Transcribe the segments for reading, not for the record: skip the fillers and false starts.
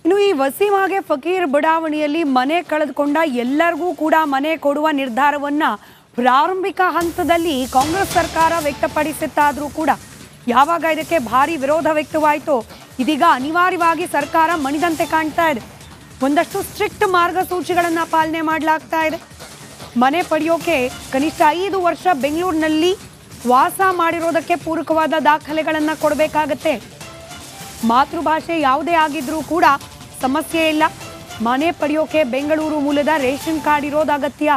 ಇನ್ನು ಈ ವಸೀಂ ಹಾಗೆ ಫಕೀರ್ ಬಡಾವಣೆಯಲ್ಲಿ ಮನೆ ಕಳೆದುಕೊಂಡ ಎಲ್ಲರಿಗೂ ಕೂಡ ಮನೆ ಕೊಡುವ ನಿರ್ಧಾರವನ್ನ ಪ್ರಾರಂಭಿಕ ಹಂತದಲ್ಲಿ ಕಾಂಗ್ರೆಸ್ ಸರ್ಕಾರ ವ್ಯಕ್ತಪಡಿಸಿತ್ತಾದರೂ ಕೂಡ ಯಾವಾಗ ಇದಕ್ಕೆ ಭಾರಿ ವಿರೋಧ ವ್ಯಕ್ತವಾಯಿತು, ಇದೀಗ ಅನಿವಾರ್ಯವಾಗಿ ಸರ್ಕಾರ ಮಣಿದಂತೆ ಕಾಣ್ತಾ ಇದೆ. ಒಂದಷ್ಟು ಸ್ಟ್ರಿಕ್ಟ್ ಮಾರ್ಗಸೂಚಿಗಳನ್ನು ಪಾಲನೆ ಮಾಡಲಾಗ್ತಾ ಇದೆ. ಮನೆ ಪಡೆಯೋಕೆ ಕನಿಷ್ಠ 5 ವರ್ಷ ಬೆಂಗಳೂರಿನಲ್ಲಿ ವಾಸ ಮಾಡಿರೋದಕ್ಕೆ ಪೂರಕವಾದ ದಾಖಲೆಗಳನ್ನು ಕೊಡಬೇಕಾಗತ್ತೆ. ಮಾತೃಭಾಷೆ ಯಾವುದೇ ಆಗಿದ್ರೂ ಕೂಡ ಸಮಸ್ಯೆ ಇಲ್ಲ. ಮನೆ ಪಡೆಯೋಕೆ ಬೆಂಗಳೂರು ಮೂಲದ ರೇಷನ್ ಕಾರ್ಡ್ ಇರೋದು ಅಗತ್ಯ.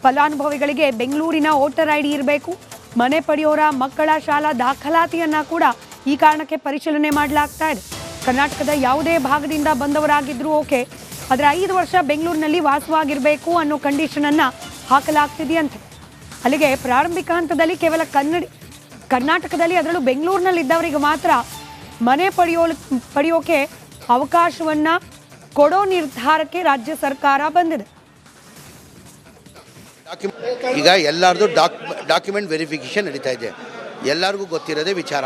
ಫಲಾನುಭವಿಗಳಿಗೆ ಬೆಂಗಳೂರಿನ ವೋಟರ್ ಐಡಿ ಇರಬೇಕು. ಮನೆ ಪಡೆಯೋರ ಮಕ್ಕಳ ಶಾಲಾ ದಾಖಲಾತಿಯನ್ನ ಕೂಡ ಈ ಕಾರಣಕ್ಕೆ ಪರಿಶೀಲನೆ ಮಾಡಲಾಗ್ತಾ ಇದೆ. ಕರ್ನಾಟಕದ ಯಾವುದೇ ಭಾಗದಿಂದ ಬಂದವರಾಗಿದ್ರೂ ಓಕೆ, ಆದರೆ 5 ವರ್ಷ ಬೆಂಗಳೂರಿನಲ್ಲಿ ವಾಸವಾಗಿರಬೇಕು ಅನ್ನೋ ಕಂಡೀಷನ್ ಅನ್ನ ಹಾಕಲಾಗ್ತಿದೆಯಂತೆ. ಅಲ್ಲಿಗೆ ಪ್ರಾರಂಭಿಕ ಹಂತದಲ್ಲಿ ಕೇವಲ ಕರ್ನಾಟಕದಲ್ಲಿ ಅದರಲ್ಲೂ ಬೆಂಗಳೂರಿನಲ್ಲಿ ಇದ್ದವರಿಗೆ ಮಾತ್ರ ಮನೆ ಪಡೆಯೋಕೆ ಅವಕಾಶವನ್ನ ಕೊಡೋ ನಿರ್ಧಾರಕ್ಕೆ ರಾಜ್ಯ ಸರ್ಕಾರ ಬಂದಿದೆ. ಈಗ ಎಲ್ಲರದು ಡಾಕ್ಯುಮೆಂಟ್ ವೆರಿಫಿಕೇಷನ್ ನಡೀತಾ ಇದೆ. ಎಲ್ಲರಿಗೂ ಗೊತ್ತಿರೋದೇ ವಿಚಾರ.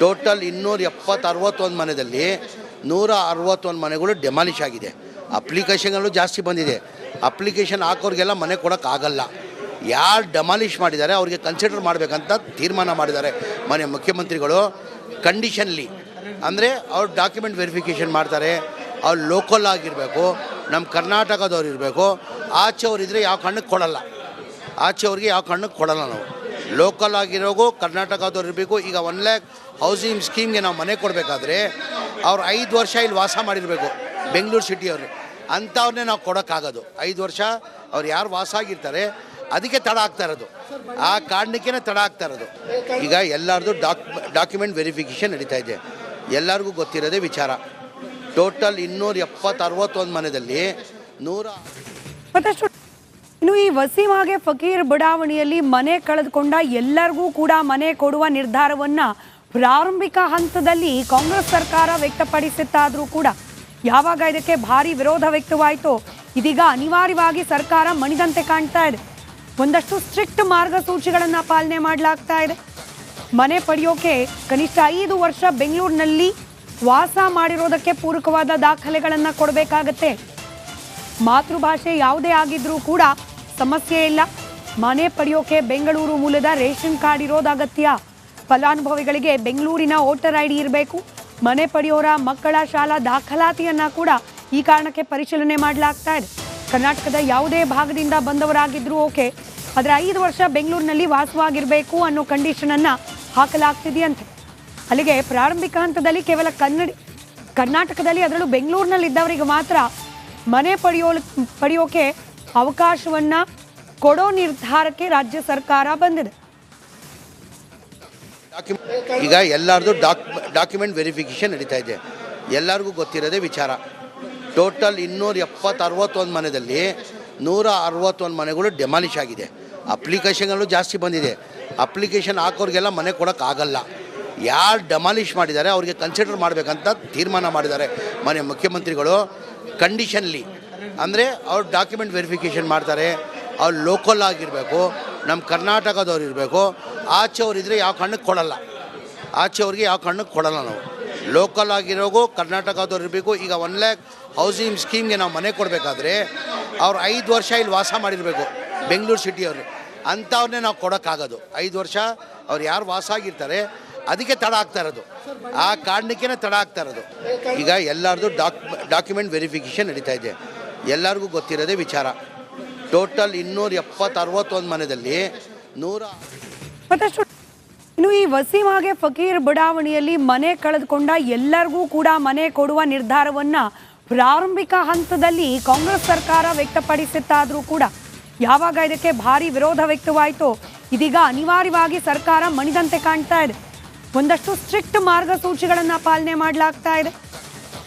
ಟೋಟಲ್ 261 ಮನೆಯಲ್ಲಿ 161 ಮನೆಗಳು ಡೆಮಾಲಿಷ್ ಆಗಿದೆ. ಅಪ್ಲಿಕೇಶನ್ಗಳು ಜಾಸ್ತಿ ಬಂದಿದೆ. ಅಪ್ಲಿಕೇಶನ್ ಹಾಕೋರಿಗೆಲ್ಲ ಮನೆ ಕೊಡೋಕ್ಕಾಗಲ್ಲ. ಯಾರು ಡೆಮಾಲಿಷ್ ಮಾಡಿದ್ದಾರೆ ಅವ್ರಿಗೆ ಕನ್ಸಿಡರ್ ಮಾಡಬೇಕಂತ ತೀರ್ಮಾನ ಮಾಡಿದ್ದಾರೆ ಮನೆ ಮುಖ್ಯಮಂತ್ರಿಗಳು. ಕಂಡೀಷನ್ಲಿ ಅಂದರೆ ಅವ್ರು ಡಾಕ್ಯುಮೆಂಟ್ ವೆರಿಫಿಕೇಷನ್ ಮಾಡ್ತಾರೆ. ಅವ್ರು ಲೋಕಲ್ ಆಗಿರಬೇಕು, ನಮ್ಮ ಕರ್ನಾಟಕದವ್ರು ಇರಬೇಕು. ಆಚೆಯವ್ರಿದ್ರೆ ಯಾವ ಕಾರಣಕ್ಕೆ ಕೊಡಲ್ಲ. ಆಚೆಯವ್ರಿಗೆ ಯಾವ ಕಾರಣಕ್ಕೆ ಕೊಡಲ್ಲ. ನಾವು ಲೋಕಲ್ ಆಗಿರೋಗು ಕರ್ನಾಟಕದವ್ರು ಇರಬೇಕು. ಈಗ 1 lakh ಹೌಸಿಂಗ್ ಸ್ಕೀಮ್ಗೆ ನಾವು ಮನೆ ಕೊಡಬೇಕಾದ್ರೆ ಅವ್ರು 5 ವರ್ಷ ಇಲ್ಲಿ ವಾಸ ಮಾಡಿರಬೇಕು ಬೆಂಗಳೂರು ಸಿಟಿಯವ್ರು. ಅಂಥವ್ರನ್ನೇ ನಾವು ಕೊಡೋಕ್ಕಾಗೋದು. 5 ವರ್ಷ ಅವ್ರು ಯಾರು ವಾಸ ಆಗಿರ್ತಾರೆ ಅದಕ್ಕೆ ತಡ ಆಗ್ತಾ ಇರೋದು. ಆ ಕಾರಣಕ್ಕೇ ತಡ ಆಗ್ತಾ ಇರೋದು. ಈಗ ಎಲ್ಲರದು ಡಾಕ್ಯುಮೆಂಟ್ ವೆರಿಫಿಕೇಷನ್ ನಡೀತಾ ಇದೆ. ಎಲ್ಲರಿಗೂ ಗೊತ್ತಿರೋದೇ ವಿಚಾರ. ಟೋಟಲ್ 261 ಮನೆಯಲ್ಲಿ 100 ಮತ್ತಷ್ಟು ಇನ್ನು ಈ ವಸೀಂ ಹಾಗೆ ಫಕೀರ್ ಬಡಾವಣೆಯಲ್ಲಿ ಮನೆ ಕಳೆದುಕೊಂಡ ಎಲ್ಲರಿಗೂ ಕೂಡ ಮನೆ ಕೊಡುವ ನಿರ್ಧಾರವನ್ನ ಪ್ರಾರಂಭಿಕ ಹಂತದಲ್ಲಿ ಕಾಂಗ್ರೆಸ್ ಸರ್ಕಾರ ವ್ಯಕ್ತಪಡಿಸಿತ್ತಾದರೂ ಕೂಡ ಯಾವಾಗ ಇದಕ್ಕೆ ಭಾರಿ ವಿರೋಧ ವ್ಯಕ್ತವಾಯಿತು, ಇದೀಗ ಅನಿವಾರ್ಯವಾಗಿ ಸರ್ಕಾರ ಮಣಿದಂತೆ ಕಾಣ್ತಾ ಇದೆ. ಒಂದಷ್ಟು ಸ್ಟ್ರಿಕ್ಟ್ ಮಾರ್ಗಸೂಚಿಗಳನ್ನು ಪಾಲನೆ ಮಾಡಲಾಗ್ತಾ ಇದೆ. ಮನೆ ಪಡೆಯೋಕೆ ಕನಿಷ್ಠ 5 ವರ್ಷ ಬೆಂಗಳೂರಿನಲ್ಲಿ ವಾಸ ಮಾಡಿರೋದಕ್ಕೆ ಪೂರಕವಾದ ದಾಖಲೆಗಳನ್ನು ಕೊಡಬೇಕಾಗತ್ತೆ. ಮಾತೃಭಾಷೆ ಯಾವುದೇ ಆಗಿದ್ರೂ ಕೂಡ ಸಮಸ್ಯೆ ಇಲ್ಲ. ಮನೆ ಪಡೆಯೋಕೆ ಬೆಂಗಳೂರು ಮೂಲದ ರೇಷನ್ ಕಾರ್ಡ್ ಇರೋದು ಅಗತ್ಯ. ಫಲಾನುಭವಿಗಳಿಗೆ ಬೆಂಗಳೂರಿನ ವೋಟರ್ ಐಡಿ ಇರಬೇಕು. ಮನೆ ಪಡೆಯೋರ ಮಕ್ಕಳ ಶಾಲಾ ದಾಖಲಾತಿಯನ್ನ ಕೂಡ ಈ ಕಾರಣಕ್ಕೆ ಪರಿಶೀಲನೆ ಮಾಡಲಾಗ್ತಾ ಇದೆ. ಕರ್ನಾಟಕದ ಯಾವುದೇ ಭಾಗದಿಂದ ಬಂದವರಾಗಿದ್ರೂ ಓಕೆ, ಆದರೆ 5 ವರ್ಷ ಬೆಂಗಳೂರಿನಲ್ಲಿ ವಾಸವಾಗಿರಬೇಕು ಅನ್ನೋ ಕಂಡೀಷನ್ ಅನ್ನ ಹಾಕಲಾಗ್ತಿದೆಯಂತೆ. ಅಲ್ಲಿಗೆ ಪ್ರಾರಂಭಿಕ ಹಂತದಲ್ಲಿ ಕೇವಲ ಕರ್ನಾಟಕದಲ್ಲಿ ಅದರಲ್ಲೂ ಬೆಂಗಳೂರಿನಲ್ಲಿ ಇದ್ದವರಿಗೆ ಮಾತ್ರ ಮನೆ ಪಡೆಯೋಕೆ ಅವಕಾಶವನ್ನ ಕೊಡೋ ನಿರ್ಧಾರಕ್ಕೆ ರಾಜ್ಯ ಸರ್ಕಾರ ಬಂದಿದೆ. ಈಗ ಎಲ್ಲರದು ಡಾಕ್ಯುಮೆಂಟ್ ವೆರಿಫಿಕೇಷನ್ ನಡೀತಾ ಇದೆ. ಎಲ್ಲರಿಗೂ ಗೊತ್ತಿರೋದೇ ವಿಚಾರ. ಟೋಟಲ್ 261 ಮನೆಯಲ್ಲಿ 161 ಮನೆಗಳು ಡೆಮಾಲಿಷ್ ಆಗಿದೆ. ಅಪ್ಲಿಕೇಶನ್ಗಳು ಜಾಸ್ತಿ ಬಂದಿದೆ. ಅಪ್ಲಿಕೇಶನ್ ಹಾಕೋರಿಗೆಲ್ಲ ಮನೆ ಕೊಡೋಕ್ಕಾಗಲ್ಲ. ಯಾರು ಡೆಮಾಲಿಷ್ ಮಾಡಿದ್ದಾರೆ ಅವ್ರಿಗೆ ಕನ್ಸಿಡರ್ ಮಾಡಬೇಕಂತ ತೀರ್ಮಾನ ಮಾಡಿದ್ದಾರೆ ಮನೆ ಮುಖ್ಯಮಂತ್ರಿಗಳು. ಕಂಡೀಷನ್ಲಿ ಅಂದರೆ ಅವ್ರು ಡಾಕ್ಯುಮೆಂಟ್ ವೆರಿಫಿಕೇಷನ್ ಮಾಡ್ತಾರೆ. ಅವ್ರು ಲೋಕಲ್ ಆಗಿರಬೇಕು, ನಮ್ಮ ಕರ್ನಾಟಕದವ್ರು ಇರಬೇಕು. ಆಚೆಯವ್ರಿದ್ರೆ ಯಾವ ಕಾರಣಕ್ಕೆ ಕೊಡಲ್ಲ. ಆಚೆಯವ್ರಿಗೆ ಯಾವ ಕಾರಣಕ್ಕೆ ಕೊಡಲ್ಲ. ನಾವು ಲೋಕಲ್ ಆಗಿರೋಗು ಕರ್ನಾಟಕದವ್ರು ಇರಬೇಕು. ಈಗ 1 lakh ಹೌಸಿಂಗ್ ಸ್ಕೀಮ್ಗೆ ನಾವು ಮನೆ ಕೊಡಬೇಕಾದ್ರೆ ಅವ್ರು 5 ವರ್ಷ ಇಲ್ಲಿ ವಾಸ ಮಾಡಿರಬೇಕು ಬೆಂಗಳೂರು ಸಿಟಿಯವ್ರು. ಅಂಥವ್ರನ್ನೇ ನಾವು ಕೊಡೋಕ್ಕಾಗೋದು. 5 ವರ್ಷ ಅವ್ರು ಯಾರು ವಾಸ ಆಗಿರ್ತಾರೆ ಅದಕ್ಕೆ ತಡ ಆಗ್ತಾ ಇರೋದು. ಆ ಕಾರಣಕ್ಕೇ ತಡ ಆಗ್ತಾ ಇರೋದು. ಈಗ ಎಲ್ಲರದು ಡಾಕ್ಯುಮೆಂಟ್ ವೆರಿಫಿಕೇಷನ್ ನಡೀತಾ ಇದೆ. ಎಲ್ಲರಿಗೂ ಗೊತ್ತಿರೋದೇ ವಿಚಾರ. ಟೋಟಲ್ 261 ಮನೆಯಲ್ಲಿ 100 ಮತ್ತಷ್ಟು ಇನ್ನು ಈ ವಸೀಂ ಹಾಗೆ ಫಕೀರ್ ಬಡಾವಣೆಯಲ್ಲಿ ಮನೆ ಕಳೆದುಕೊಂಡ ಎಲ್ಲರಿಗೂ ಕೂಡ ಮನೆ ಕೊಡುವ ನಿರ್ಧಾರವನ್ನ ಪ್ರಾರಂಭಿಕ ಹಂತದಲ್ಲಿ ಕಾಂಗ್ರೆಸ್ ಸರ್ಕಾರ ವ್ಯಕ್ತಪಡಿಸಿತ್ತಾದರೂ ಕೂಡ ಯಾವಾಗ ಇದಕ್ಕೆ ಭಾರಿ ವಿರೋಧ ವ್ಯಕ್ತವಾಯಿತು, ಇದೀಗ ಅನಿವಾರ್ಯವಾಗಿ ಸರ್ಕಾರ ಮಣಿದಂತೆ ಕಾಣ್ತಾ ಇದೆ. ಒಂದಷ್ಟು ಸ್ಟ್ರಿಕ್ಟ್ ಮಾರ್ಗಸೂಚಿಗಳನ್ನು ಪಾಲನೆ ಮಾಡಲಾಗ್ತಾ ಇದೆ.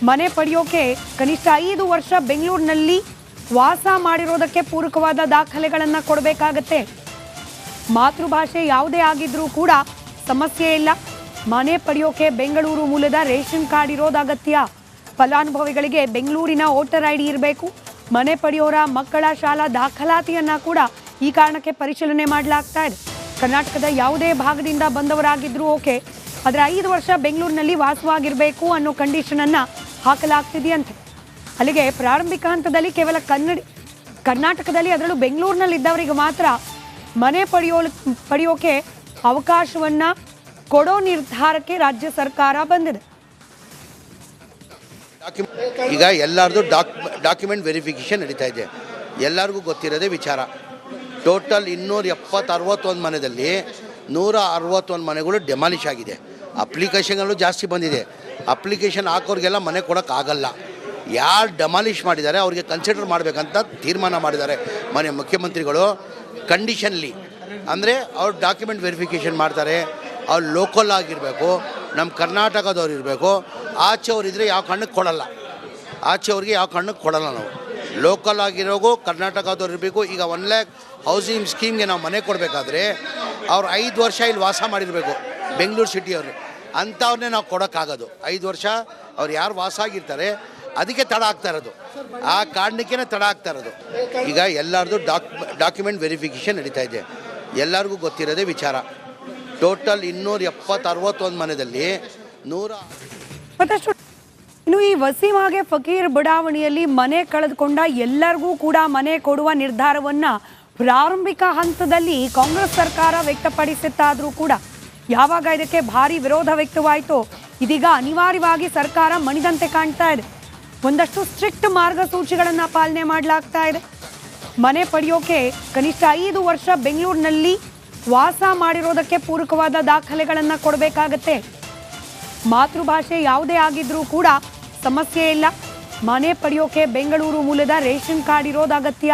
ಮನೆ ಪಡೆಯೋಕೆ ಕನಿಷ್ಠ 5 ವರ್ಷ ಬೆಂಗಳೂರಿನಲ್ಲಿ ವಾಸ ಮಾಡಿರೋದಕ್ಕೆ ಪೂರಕವಾದ ದಾಖಲೆಗಳನ್ನು ಕೊಡಬೇಕಾಗತ್ತೆ. ಮಾತೃಭಾಷೆ ಯಾವುದೇ ಆಗಿದ್ರೂ ಕೂಡ ಸಮಸ್ಯೆ ಇಲ್ಲ. ಮನೆ ಪಡೆಯೋಕೆ ಬೆಂಗಳೂರು ಮೂಲದ ರೇಷನ್ ಕಾರ್ಡ್ ಇರೋದು ಅಗತ್ಯ. ಫಲಾನುಭವಿಗಳಿಗೆ ಬೆಂಗಳೂರಿನ ವೋಟರ್ ಐಡಿ ಇರಬೇಕು. ಮನೆ ಪಡೆಯೋರ ಮಕ್ಕಳ ಶಾಲಾ ದಾಖಲಾತಿಯನ್ನ ಕೂಡ ಈ ಕಾರಣಕ್ಕೆ ಪರಿಶೀಲನೆ ಮಾಡಲಾಗ್ತಾ ಇದೆ. ಕರ್ನಾಟಕದ ಯಾವುದೇ ಭಾಗದಿಂದ ಬಂದವರಾಗಿದ್ರೂ ಓಕೆ, ಆದರೆ 5 ವರ್ಷ ಬೆಂಗಳೂರಿನಲ್ಲಿ ವಾಸವಾಗಿರಬೇಕು ಅನ್ನೋ ಕಂಡೀಷನ್ ಅನ್ನ ಹಾಕಲಾಗ್ತಿದೆಯಂತೆ. ಅಲ್ಲಿಗೆ ಪ್ರಾರಂಭಿಕ ಹಂತದಲ್ಲಿ ಕೇವಲ ಕರ್ನಾಟಕದಲ್ಲಿ ಅದರಲ್ಲೂ ಬೆಂಗಳೂರಿನಲ್ಲಿದ್ದವರಿಗೆ ಮಾತ್ರ ಮನೆ ಪಡೆಯೋಕೆ ಅವಕಾಶವನ್ನ ಕೊಡೋ ನಿರ್ಧಾರಕ್ಕೆ ರಾಜ್ಯ ಸರ್ಕಾರ ಬಂದಿದೆ. ಈಗ ಎಲ್ಲರದು ಡಾಕ್ಯುಮೆಂಟ್ ವೆರಿಫಿಕೇಷನ್ ನಡೀತಾ ಇದೆ. ಎಲ್ಲರಿಗೂ ಗೊತ್ತಿರೋದೇ ವಿಚಾರ. ಟೋಟಲ್ 261 ಮನೆಯಲ್ಲಿ 161 ಮನೆಗಳು ಡೆಮಾಲಿಷ್ ಆಗಿದೆ. ಅಪ್ಲಿಕೇಶನ್ಗಳು ಜಾಸ್ತಿ ಬಂದಿದೆ. ಅಪ್ಲಿಕೇಶನ್ ಹಾಕೋರಿಗೆಲ್ಲ ಮನೆ ಕೊಡೋಕ್ಕಾಗಲ್ಲ. ಯಾರು ಡೆಮಾಲಿಷ್ ಮಾಡಿದ್ದಾರೆ ಅವ್ರಿಗೆ ಕನ್ಸಿಡರ್ ಮಾಡಬೇಕಂತ ತೀರ್ಮಾನ ಮಾಡಿದ್ದಾರೆ ಮನೆ ಮುಖ್ಯಮಂತ್ರಿಗಳು. ಕಂಡೀಷನ್ಲಿ ಅಂದರೆ ಅವ್ರು ಡಾಕ್ಯುಮೆಂಟ್ ವೆರಿಫಿಕೇಷನ್ ಮಾಡ್ತಾರೆ. ಅವ್ರು ಲೋಕಲ್ ಆಗಿರಬೇಕು, ನಮ್ಮ ಕರ್ನಾಟಕದವ್ರು ಇರಬೇಕು. ಆಚೆಯವ್ರಿದ್ರೆ ಯಾವ ಕಾರಣಕ್ಕೆ ಕೊಡಲ್ಲ. ಆಚೆಯವ್ರಿಗೆ ಯಾವ ಕಾರಣಕ್ಕೆ ಕೊಡಲ್ಲ. ನಾವು ಲೋಕಲ್ ಆಗಿರೋಗು ಕರ್ನಾಟಕದವ್ರು ಇರಬೇಕು. ಈಗ 1 lakh ಹೌಸಿಂಗ್ ಸ್ಕೀಮ್ಗೆ ನಾವು ಮನೆ ಕೊಡಬೇಕಾದ್ರೆ ಅವ್ರು 5 ವರ್ಷ ಇಲ್ಲಿ ವಾಸ ಮಾಡಿರಬೇಕು, ಬೆಂಗಳೂರು ಸಿಟಿಯವರು. ಅಂಥವ್ರನ್ನೇ ನಾವು ಕೊಡೋಕ್ಕಾಗೋದು. 5 ವರ್ಷ ಅವ್ರು ಯಾರು ವಾಸ ಆಗಿರ್ತಾರೆ ಅದಕ್ಕೆ ತಡ ಆಗ್ತಾ ಇರೋದು. ಆ ಕಾರಣಕ್ಕೇ ತಡ ಆಗ್ತಾ ಇರೋದು. ಈಗ ಎಲ್ಲರದು ಡಾಕ್ಯುಮೆಂಟ್ ವೆರಿಫಿಕೇಷನ್ ನಡೀತಾ ಇದೆ. ಎಲ್ಲರಿಗೂ ಗೊತ್ತಿರೋದೇ ವಿಚಾರ. ಟೋಟಲ್ 261 ಮನೆಯಲ್ಲಿ 100 ಮತ್ತಷ್ಟು ಇನ್ನು ಈ ವಸೀಂ ಹಾಗೆ ಫಕೀರ್ ಬಡಾವಣೆಯಲ್ಲಿ ಮನೆ ಕಳೆದುಕೊಂಡ ಎಲ್ಲರಿಗೂ ಕೂಡ ಮನೆ ಕೊಡುವ ನಿರ್ಧಾರವನ್ನ ಪ್ರಾರಂಭಿಕ ಹಂತದಲ್ಲಿ ಕಾಂಗ್ರೆಸ್ ಸರ್ಕಾರ ವ್ಯಕ್ತಪಡಿಸಿತ್ತಾದ್ರೂ ಕೂಡ ಯಾವಾಗ ಇದಕ್ಕೆ ಭಾರಿ ವಿರೋಧ ವ್ಯಕ್ತವಾಯಿತು, ಇದೀಗ ಅನಿವಾರ್ಯವಾಗಿ ಸರ್ಕಾರ ಮಣಿದಂತೆ ಕಾಣ್ತಾ ಇದೆ. ಒಂದಷ್ಟು ಸ್ಟ್ರಿಕ್ಟ್ ಮಾರ್ಗಸೂಚಿಗಳನ್ನು ಪಾಲನೆ ಮಾಡಲಾಗ್ತಾ ಇದೆ. ಮನೆ ಪಡೆಯೋಕೆ ಕನಿಷ್ಠ 5 ವರ್ಷ ಬೆಂಗಳೂರಿನಲ್ಲಿ ವಾಸ ಮಾಡಿರೋದಕ್ಕೆ ಪೂರಕವಾದ ದಾಖಲೆಗಳನ್ನು ಕೊಡಬೇಕಾಗತ್ತೆ. ಮಾತೃಭಾಷೆ ಯಾವುದೇ ಆಗಿದ್ರೂ ಕೂಡ ಸಮಸ್ಯೆ ಇಲ್ಲ. ಮನೆ ಪಡೆಯೋಕೆ ಬೆಂಗಳೂರು ಮೂಲದ ರೇಷನ್ ಕಾರ್ಡ್ ಇರೋದು ಅಗತ್ಯ.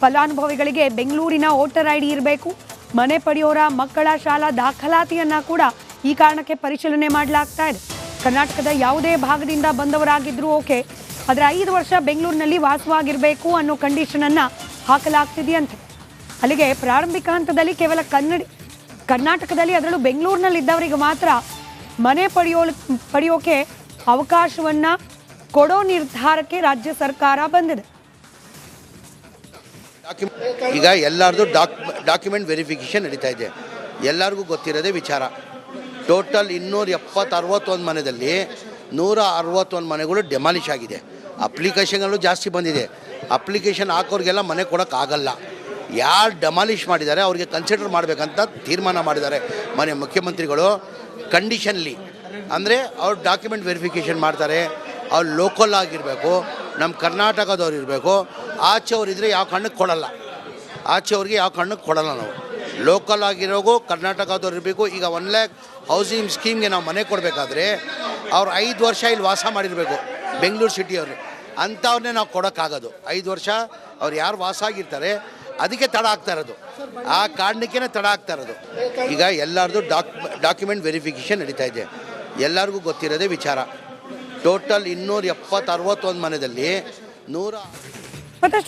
ಫಲಾನುಭವಿಗಳಿಗೆ ಬೆಂಗಳೂರಿನ ವೋಟರ್ ID ಇರಬೇಕು. ಮನೆ ಪಡೆಯೋರ ಮಕ್ಕಳ ಶಾಲಾ ದಾಖಲಾತಿಯನ್ನು ಕೂಡ ಈ ಕಾರಣಕ್ಕೆ ಪರಿಶೀಲನೆ ಮಾಡಲಾಗ್ತಾ ಇದೆ. ಕರ್ನಾಟಕದ ಯಾವುದೇ ಭಾಗದಿಂದ ಬಂದವರಾಗಿದ್ರೂ ಓಕೆ, ಆದರೆ 5 ವರ್ಷ ಬೆಂಗಳೂರಿನಲ್ಲಿ ವಾಸವಾಗಿರಬೇಕು ಅನ್ನೋ ಕಂಡೀಷನನ್ನು ಹಾಕಲಾಗ್ತಿದೆಯಂತೆ. ಅಲ್ಲಿಗೆ ಪ್ರಾರಂಭಿಕ ಹಂತದಲ್ಲಿ ಕೇವಲ ಕರ್ನಾಟಕದಲ್ಲಿ ಅದರಲ್ಲೂ ಬೆಂಗಳೂರಿನಲ್ಲಿದ್ದವರಿಗೆ ಮಾತ್ರ ಮನೆ ಪಡೆಯೋಕೆ ಅವಕಾಶವನ್ನ ಕೊಡೋ ನಿರ್ಧಾರಕ್ಕೆ ರಾಜ್ಯ ಸರ್ಕಾರ ಬಂದಿದೆ. ಈಗ ಎಲ್ಲರದು ಡಾಕ್ಯುಮೆಂಟ್ ವೆರಿಫಿಕೇಷನ್ ನಡೀತಾ ಇದೆ. ಎಲ್ಲರಿಗೂ ಗೊತ್ತಿರೋದೇ ವಿಚಾರ. ಟೋಟಲ್ 261 ಮನೆಯಲ್ಲಿ 161 ಮನೆಗಳು ಡೆಮಾಲಿಷ್ ಆಗಿದೆ. ಅಪ್ಲಿಕೇಶನ್ಗಳು ಜಾಸ್ತಿ ಬಂದಿದೆ. ಅಪ್ಲಿಕೇಶನ್ ಹಾಕೋರಿಗೆಲ್ಲ ಮನೆ ಕೊಡೋಕ್ಕಾಗಲ್ಲ. ಯಾರು ಡೆಮಾಲಿಷ್ ಮಾಡಿದ್ದಾರೆ ಅವ್ರಿಗೆ ಕನ್ಸಿಡರ್ ಮಾಡಬೇಕಂತ ತೀರ್ಮಾನ ಮಾಡಿದ್ದಾರೆ ಮನೆ ಮುಖ್ಯಮಂತ್ರಿಗಳು. ಕಂಡೀಷನ್ಲಿ ಅಂದರೆ ಅವ್ರು ಡಾಕ್ಯುಮೆಂಟ್ ವೆರಿಫಿಕೇಷನ್ ಮಾಡ್ತಾರೆ. ಅವ್ರು ಲೋಕಲ್ ಆಗಿರಬೇಕು, ನಮ್ಮ ಕರ್ನಾಟಕದವ್ರು ಇರಬೇಕು. ಆಚೆಯವ್ರಿದ್ರೆ ಯಾವ ಕಾರಣಕ್ಕೆ ಕೊಡಲ್ಲ. ಆಚೆಯವ್ರಿಗೆ ಯಾವ ಕಾರಣಕ್ಕೆ ಕೊಡಲ್ಲ. ನಾವು ಲೋಕಲ್ ಆಗಿರೋಗು ಕರ್ನಾಟಕದವ್ರು ಇರಬೇಕು. ಈಗ 1 lakh ಹೌಸಿಂಗ್ ಸ್ಕೀಮ್ಗೆ ನಾವು ಮನೆ ಕೊಡಬೇಕಾದ್ರೆ ಅವ್ರು 5 ವರ್ಷ ಇಲ್ಲಿ ವಾಸ ಮಾಡಿರಬೇಕು, ಬೆಂಗಳೂರು ಸಿಟಿಯವರು. ಅಂಥವ್ರನ್ನೇ ನಾವು ಕೊಡೋಕ್ಕಾಗೋದು. 5 ವರ್ಷ ಅವ್ರು ಯಾರು ವಾಸ ಆಗಿರ್ತಾರೆ ಅದಕ್ಕೆ ತಡ ಆಗ್ತಾ ಇರೋದು. ಆ ಕಾರಣಕ್ಕೇ ತಡ ಆಗ್ತಾ ಇರೋದು. ಈಗ ಎಲ್ಲರದು ಡಾಕ್ಯುಮೆಂಟ್ ವೆರಿಫಿಕೇಷನ್ ನಡೀತಾ ಇದೆ. ಎಲ್ಲರಿಗೂ ಗೊತ್ತಿರೋದೇ ವಿಚಾರ. ಟೋಟಲ್ 261 ಮನೆಯಲ್ಲಿ 100